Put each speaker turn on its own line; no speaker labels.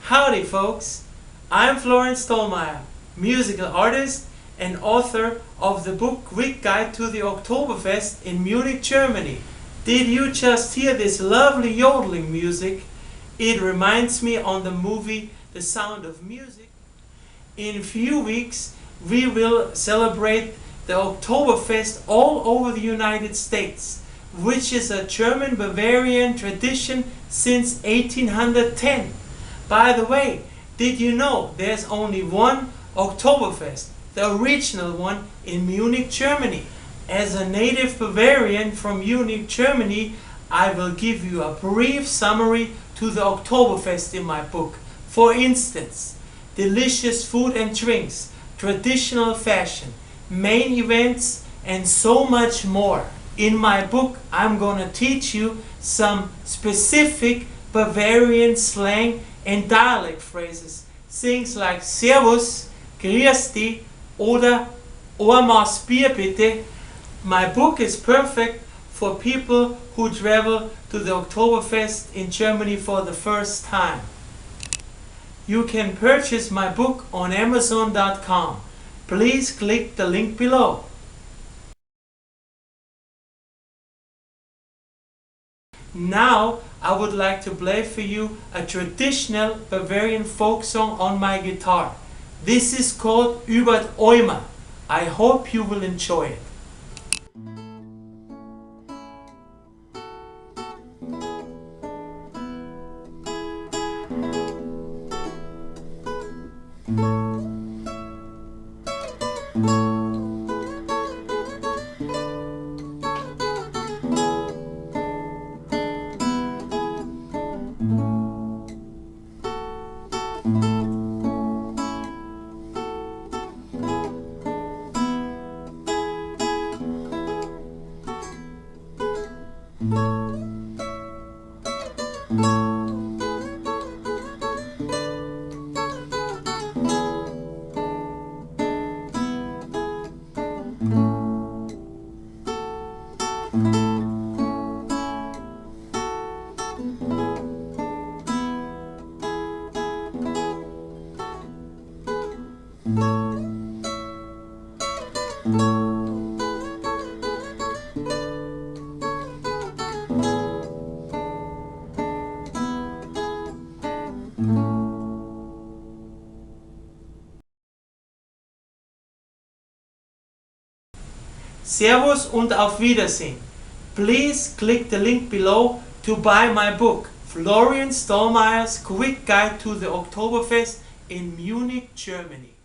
Howdy folks, I'm Florian Stollmayer, musical artist and author of the book Quick Guide to the Oktoberfest in Munich, Germany. Did you just hear this lovely yodeling music? It reminds me on the movie The Sound of Music. In a few weeks we will celebrate the Oktoberfest all over the United States, which is a German-Bavarian tradition since 1810. By the way, did you know there's only one Oktoberfest, the original one in Munich, Germany? As a native Bavarian from Munich, Germany, I will give you a brief summary to the Oktoberfest in my book. For instance, delicious food and drinks, traditional fashion, main events, and so much more. In my book, I'm gonna teach you some specific Bavarian slang and dialect phrases. Things like Servus, Grüß dich, oder Maß Bier bitte. My book is perfect for people who travel to the Oktoberfest in Germany for the first time. You can purchase my book on Amazon.com. Please click the link below. Now I would like to play for you a traditional Bavarian folk song on my guitar. This is called Über Eimer. I hope you will enjoy it. Servus und auf Wiedersehen. Please click the link below to buy my book, Florian Stollmayer's Quick Guide to the Oktoberfest in Munich, Germany.